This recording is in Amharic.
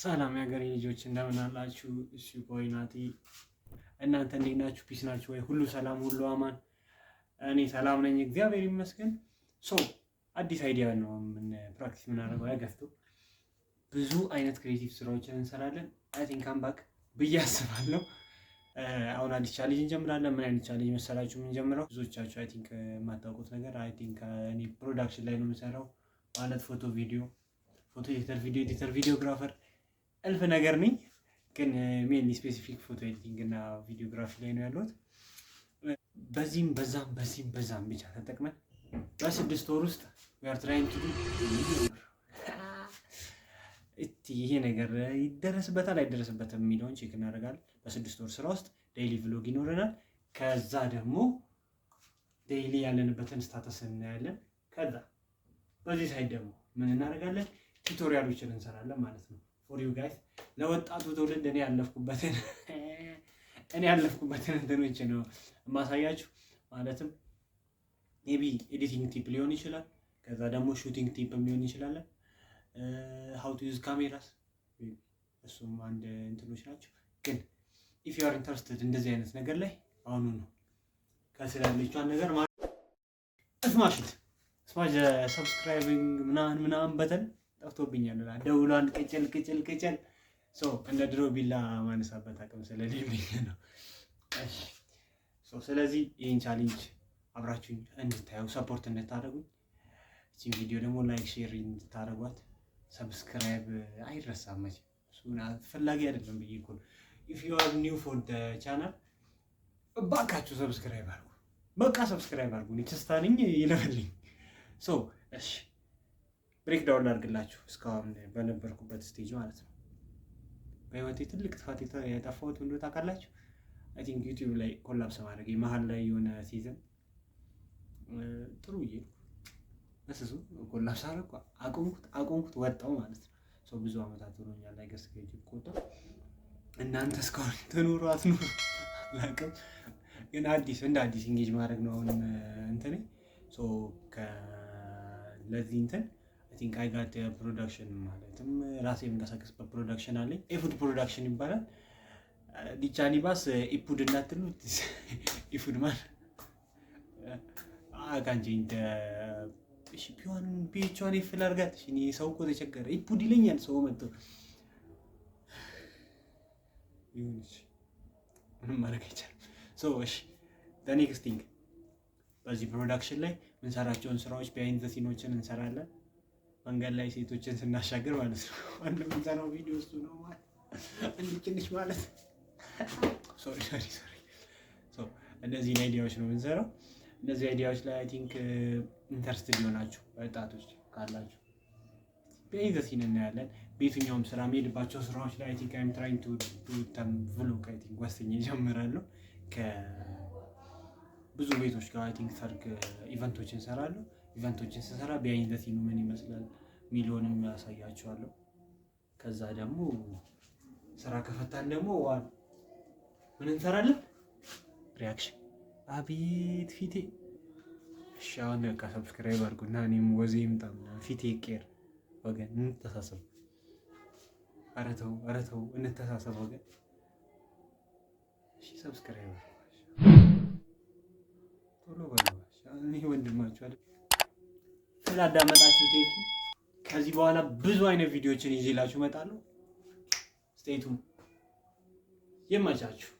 ሰላም የሀገሬ ልጆች እንደምን አላችሁ? እሺ ቆይ ናቲ እናንተ እንዴት ናችሁ? ፒስ ናችሁ ወይ? ሁሉ ሰላም፣ ሁሉ አማን? እኔ ሰላም ነኝ እግዚአብሔር ይመስገን። አዲስ አይዲያ ነው ፕራክቲስ የምናደርገው። ያገፍቱ ብዙ አይነት ክሬቲቭ ስራዎችን እንሰራለን። አይ ቲንክ አምባክ ብዬ አስባለሁ። አሁን አዲስ ቻሌንጅ እንጀምራለን። ምን አይነት ቻሌንጅ መሰላችሁ የምንጀምረው? ብዙዎቻችሁ አይ ቲንክ የማታውቁት ነገር አይ ቲንክ እኔ ፕሮዳክሽን ላይ ነው የምሰራው ማለት ፎቶ ኤዲተር፣ ቪዲዮ ኤዲተር፣ ቪዲዮግራፈር እልፍ ነገር ነኝ። ግን ሜንሊ ስፔሲፊክ ፎቶ ኤዲቲንግ እና ቪዲዮግራፊ ላይ ነው ያለሁት። በዚህም በዛም ብቻ ተጠቅመን በ6 ወር ውስጥ we are trying to do ይሄ ነገር ይደረስበታል አይደረስበትም የሚለውን ቼክ እናደርጋለን። በ6 ወር ስራ ውስጥ ዴይሊ ቭሎግ ይኖረናል። ከዛ ደግሞ ዴይሊ ያለንበትን ስታተስ እናያለን። ከዛ በዚህ ሳይድ ደግሞ ምን እናደርጋለን? ቱቶሪያሎችን እንሰራለን ማለት ነው። ፎር ዩ ጋይስ ለወጣቱ ትውልድ እኔ ያለፍኩበትን እንትኖች ነው የማሳያችሁ። ማለትም ሜቢ ኤዲቲንግ ቲፕ ሊሆን ይችላል። ከዛ ደግሞ ሹቲንግ ቲፕ ሊሆን ይችላል። ሃው ቱ ዩዝ ካሜራስ እሱም አንድ እንትኖች ናቸው። ግን ኢፍ ዩ አር ኢንተረስትድ እንደዚህ አይነት ነገር ላይ አሁኑ ነው ከስላለችው ነገር ስማሽ ሰብስክራይቢንግ ምናምን በተን ጠፍቶብኛል። ደውሏን ቅጭል እንደ ድሮ ቢላ ማነሳበት አቅም ስለሌለኝ ነው። ስለዚህ ይህን ቻሌንጅ አብራችሁኝ እንድታዩ ሰፖርት እንድታደርጉኝ፣ እቺን ቪዲዮ ደግሞ ላይክ ሼር እንድታደርጓት፣ ሰብስክራይብ አይረሳም መቼም እሱን አስፈላጊ አይደለም ብዬ እኮ ነው። ኢፍ ዩ አር ኒው ፎር ዘ ቻናል እባካችሁ ሰብስክራይብ አድርጉ። በቃ ሰብስክራይብ አድርጉ። እኔ ተስታንኝ ይለፈልኝ። እሺ ብሬክ ዳውን ላድርግላችሁ እስካሁን በነበርኩበት ስቴጅ ማለት ነው። በህይወቴ ትልቅ ጥፋት የጠፋሁት እንደው ታውቃላችሁ? አይ ቲንክ ዩቲዩብ ላይ ኮላፕስ ማድረግ መሀል ላይ የሆነ ሲዝን ጥሩ መስሱ ኮላፕስ አደረኩ፣ አቆምኩት ወጣው ማለት ነው። ብዙ አመታት ሆኖኛል ላይ ገስ ከዩቲዩብ ከወጣሁ። እናንተ እስካሁን ተኖሩ አትኖሩ አላውቅም፣ ግን እንደ አዲስ ኢንጌጅ ማድረግ ነው አሁን እንትኔ ለዚህ እንትን አይ ቲንክ አይ ጋት ፕሮዳክሽን ማለትም ራሴ የምንቀሳቀስበት ፕሮዳክሽን አለኝ። ኤፉድ ፕሮዳክሽን ይባላል። ዲቻኒ ባስ ኢፑድ እንዳትሉት ኢፉድ ማለት አካንጂ እንደ ፒዋን ይፍላርጋት እኔ ሰው እኮ ተቸገረ ኢፑድ ይለኛል ሰው መጥቶ ይሁንሽ ምንም ማድረግ አይቻልም። እሺ the next thing በዚህ ፕሮዳክሽን ላይ የምንሰራቸውን ስራዎች ቢሃይንድ ዘ ሲኖችን እንሰራለን። መንገድ ላይ ሴቶችን ስናሻገር ማለት ነው። አንድ የምንሰራው ቪዲዮ እሱ ነው ማለት እንድችልሽ ማለት ሶሪ እነዚህ አይዲያዎች ነው የምንሰራው። እነዚህ አይዲያዎች ላይ አይ ቲንክ ኢንተረስትድ ይሆናችሁ ወጣቶች ካላችሁ ቢሃይንድ ዘ ሲን እናያለን። በየትኛውም ስራ የምሄድባቸው ስራዎች ላይ አይ ቲንክ አይ ኤም ትራይንግ ቱ ቭሎግ አይ ቲንክ ወስኜ እጀምራለሁ። ብዙ ቤቶች ጋር አይ ቲንክ ሰርግ ኢቨንቶችን እንሰራለሁ። ኢቨንቶችን ስሰራ ቢሃይንድ ዘ ሲኑ ምን ይመስላል ሚሊዮንም ያሳያችኋለሁ። ከዛ ደግሞ ስራ ከፈታን ደግሞ ምን እንሰራለን? ሪአክሽን። አቤት ፊቴ። እሺ አሁን በቃ ሰብስክራይብ አድርጉና እኔም ወዜ ይምጣም ፊቴ ይቀር ወገን። እንተሳሰብ። ኧረ ተው እንተሳሰብ ወገን። እሺ ሰብስክራይብ ቶሎ በለዋሽ። እኔ ወንድማችሁ አይደል? ስላዳመጣችሁ ቴንኪ። ከዚህ በኋላ ብዙ አይነት ቪዲዮዎችን ይዤላችሁ እመጣለሁ። ስቴይ ቱን። ይመቻችሁ።